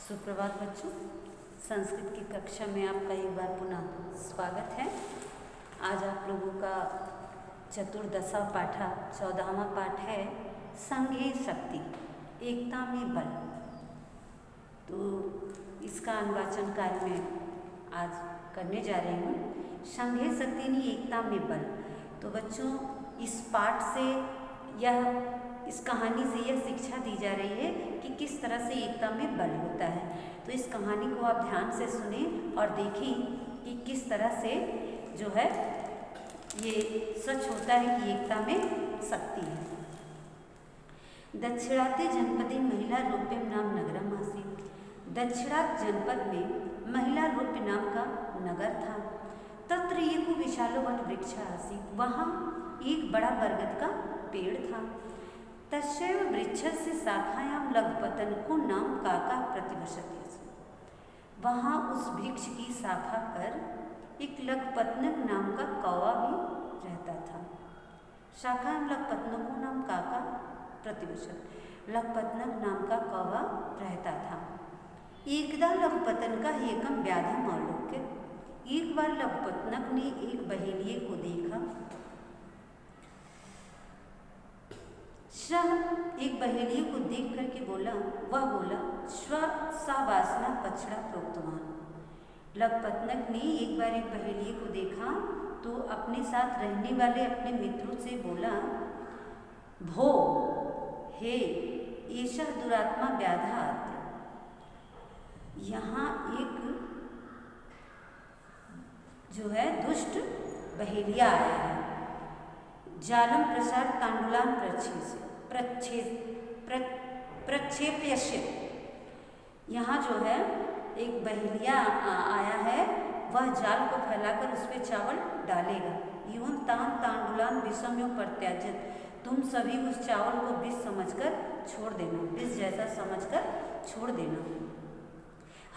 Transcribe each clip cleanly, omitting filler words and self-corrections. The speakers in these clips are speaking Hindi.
सुप्रभात बच्चों, संस्कृत की कक्षा में आपका एक बार पुनः स्वागत है। आज आप लोगों का चतुर्दशा पाठा 14वां पाठ है संघे शक्ति, एकता में बल। तो इसका अनुवाचन कार्य मैं आज करने जा रही हूँ। संघे शक्ति नहीं, एकता में बल। तो बच्चों, इस पाठ से इस कहानी से यह शिक्षा दी जा रही है कि किस तरह से एकता में बल होता है। तो इस कहानी को आप ध्यान से सुने और देखें कि किस तरह से जो है ये सच होता है कि एकता में शक्ति है। दक्षिणाते जनपदे महिला रूप्यम नाम नगरम आसीत्। दक्षिणात जनपद में महिला रूप्य नाम का नगर था। तत्र एको विशालो वन वृक्ष आसीत्। वहाँ एक बड़ा बरगद का पेड़ था। तस्यैव वृक्षस्य शाखायां लघुपतनको नाम काका प्रतिवसति स्म। वहाँ उस वृक्ष की शाखा पर एक लघुपतनक नाम का कौवा भी रहता था। शाखायां लघुपतनको नाम काका प्रतिवसति। लघुपतनक नाम का कौवा रहता था। एकदा लघुपतन का एकम व्याधम अवलोक्य। एक बार लघुपतनक ने एक बहेलिये को देखा। एक बहेलिये को देख करके बोला, स्व सा वासना पछड़ा प्रोक्तवान। लघुपतनक ने एक बार एक बहेलिये को देखा तो अपने साथ रहने वाले अपने मित्रों से बोला, भो हे ऐसा दुरात्मा व्याधात। यहाँ एक जो है दुष्ट बहेलिया आया है। जालम प्रसार तांडुलान प्रक्षेप्यस्य। यहाँ जो है एक बहेलिया आया है, वह जाल को फैलाकर उस पर चावल डालेगा। एवं तान तांडुलान विषम प्रत्याजत। तुम सभी उस चावल को विष समझकर छोड़ देना, विष जैसा समझकर छोड़ देना।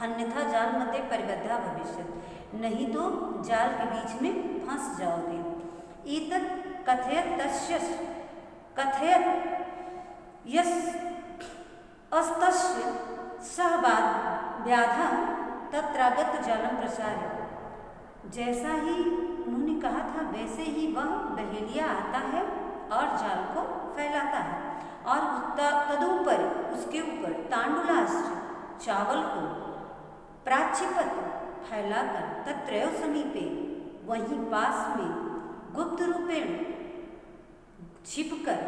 अन्यथा जाल मते परिबद्धा भविष्यत्। नहीं तो जाल के बीच में फंस जाओगे। एतत् कथयत यस अस्तस्य सह व्याधा तत्रागत जालम प्रसार्य। जैसा ही उन्होंने कहा था वैसे ही वह बहेलिया आता है और जाल को फैलाता है और तदुपर उसके ऊपर तांडुलास्त्र चावल को प्राक्षिपत फैलाकर तत्रैव समीपे वहीं पास में गुप्त रूपेण छिपकर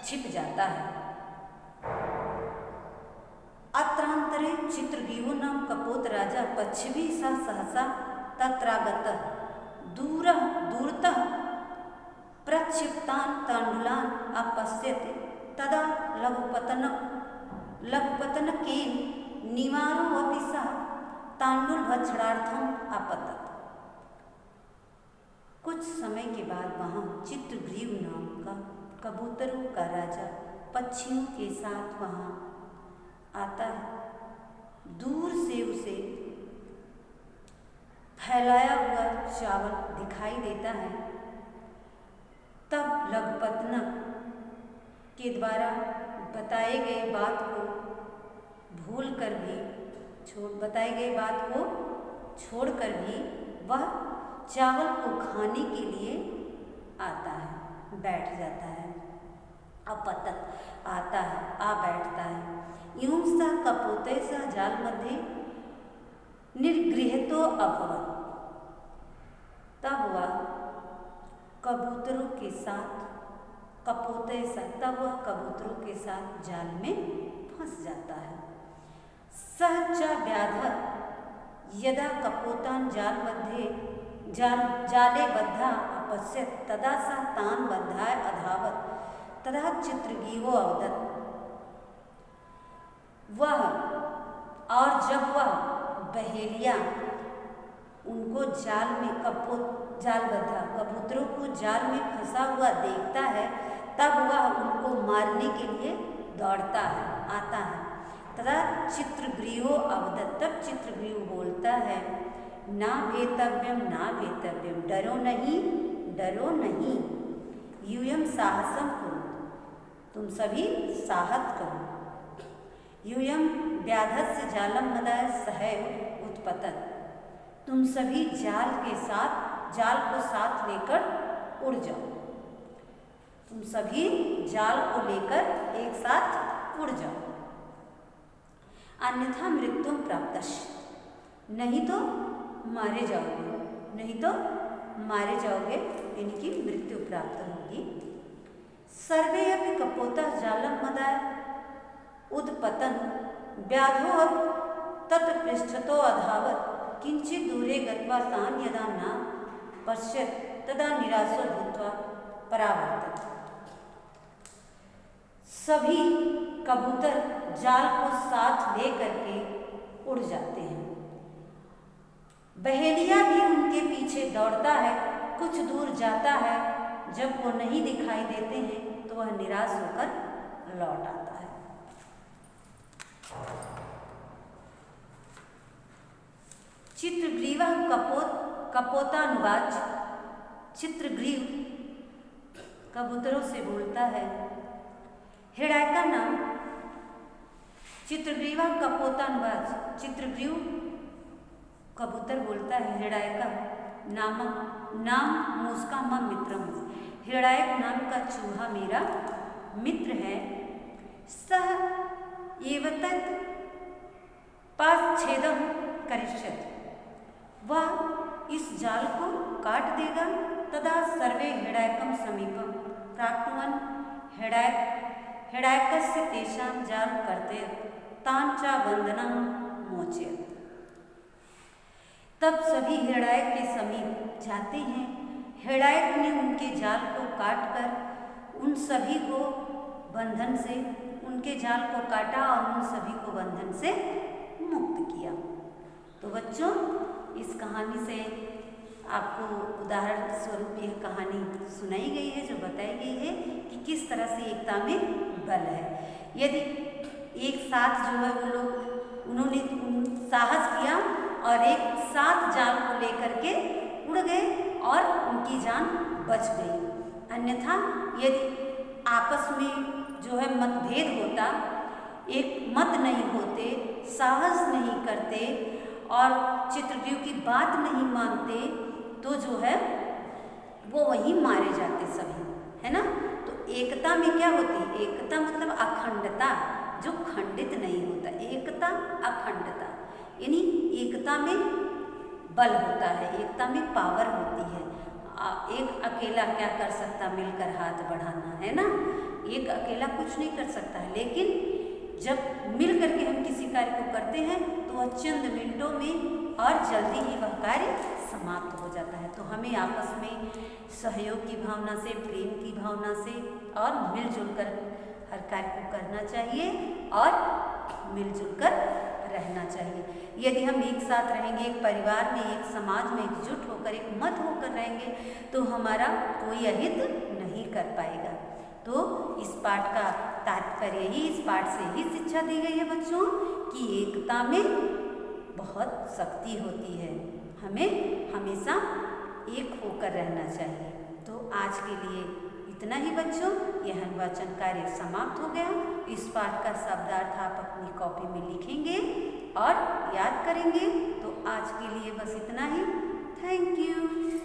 छिप जाता है। अत्रांतरे चित्रगीहो नाम कपोत राजा पश्चिमी सा सहसा तत्रागतः दूरतः प्रक्षिप्तान तांडुलान अपश्यते। तदा लघुपतनकेन निवारो अपि सः तांडुल भक्षणार्थम अपतत। कुछ समय के बाद वहाँ चित्रग्रीव नाम का कबूतरों का राजा पक्षियों के साथ वहाँ आता है। दूर से उसे फैलाया हुआ चावल दिखाई देता है। तब लघुपतनक के द्वारा बताए गए बात को छोड़कर भी वह चावल को खाने के लिए आता है, बैठ जाता है। अपतत आता है, आ बैठता है। यूं सा कपोते सा जाल मध्य निर्गृहीतो अभवत्। तब वह कबूतरों के साथ जाल में फंस जाता है। सह च व्याधः यदा कपोतान जाले बद्धा अपश्यत् तदा सा तान बद्धाय अधावत्। तदा चित्रगीहो अवदत्। जब वह बहेलिया उनको कबूतरों को जाल में फंसा हुआ देखता है, तब वह उनको मारने के लिए दौड़ता है, आता है। तदा चित्रगृहो अवदत्। तब चित्रगृह बोलता है, ना भेतव्यम, डरो नहीं। यूयम साहसम करो, तुम सभी साहस करो। यूयं व्याधस्य जालम मदाय सहैव उत्पतत। तुम सभी जाल को साथ लेकर उड़ जाओ। तुम सभी जाल को लेकर एक साथ उड़ जाओ। अन्यथा मृत्युम प्राप्तस्य, नहीं तो मारे जाओगे, इनकी मृत्यु प्राप्त होगी। सर्वे अपि कपोतः जालम मदाय उदपतन व्याधो तत्र पृष्ठतो अधावत किंचित दूरे गत्वा तान यदा न पश्यत तदा निराशो भूत्वा परावर्तत। सभी कबूतर जाल को साथ ले करके उड़ जाते हैं। बहेलिया भी उनके पीछे दौड़ता है, कुछ दूर जाता है। जब वो नहीं दिखाई देते हैं तो वह निराश होकर लौट आता है। चित्रग्रीव कपोतानुवाच। चित्रग्रीव कबूतरों से बोलता है। हिडायका नाम चित्रग्रीवा कपोतानुवाच। चित्रग्रीव कबूतर बोलता है हिडायका नाम मूसका मम मित्रम। हिडायक नाम का चूहा मेरा मित्र है। सह एवतत पासच्छेदम करिष्यति, वह इस जाल को काट देगा। तदा सर्वे हिडायकम समीपम प्राप्नुवन् हिडायकस्य तेषां जाल करते तान च बंधनं मोचयत्। तब सभी हिडायक के समीप जाते हैं। हिडायक ने उनके जाल को काटकर उन सभी को बंधन से, उनके जाल को काटा और उन सभी को बंधन से मुक्त किया। तो बच्चों, इस कहानी से आपको उदाहरण स्वरूप यह कहानी सुनाई गई है, जो बताई गई है कि किस तरह से एकता में बल है। यदि एक साथ जो है वो लोग उन्होंने साहस किया और एक साथ जाल को लेकर के उड़ गए और उनकी जान बच गई। अन्यथा यदि आपस में जो है मतभेद होता, एक मत नहीं होते, साहस नहीं करते और चित्रग्रीव की बात नहीं मानते, तो जो है वो वहीं मारे जाते सभी, है ना। तो एकता में क्या होती? एकता मतलब अखंडता, जो खंडित नहीं होता। एकता अखंडता, यानी एकता में बल होता है, एकता में पावर होती है। एक अकेला क्या कर सकता? मिलकर हाथ बढ़ाना, है ना। एक अकेला कुछ नहीं कर सकता है, लेकिन जब मिल करके हम किसी कार्य को करते हैं तो वह चंद मिनटों में और जल्दी ही वह कार्य समाप्त हो जाता है। तो हमें आपस में सहयोग की भावना से, प्रेम की भावना से और मिलजुल कर हर कार्य को करना चाहिए और मिलजुल कर रहना चाहिए। यदि हम एक साथ रहेंगे, एक परिवार में, एक समाज में एकजुट होकर, एक मत होकर रहेंगे, तो हमारा कोई अहित नहीं कर पाएगा। तो इस पाठ का तात्पर्य ही, इस पाठ से ही शिक्षा दी गई है बच्चों कि एकता में बहुत शक्ति होती है। हमें हमेशा एक होकर रहना चाहिए। तो आज के लिए इतना ही बच्चों। यह वाचन कार्य समाप्त हो गया। इस पाठ का शब्दार्थ आप अपनी कॉपी में लिखेंगे और याद करेंगे। तो आज के लिए बस इतना ही। Thank you.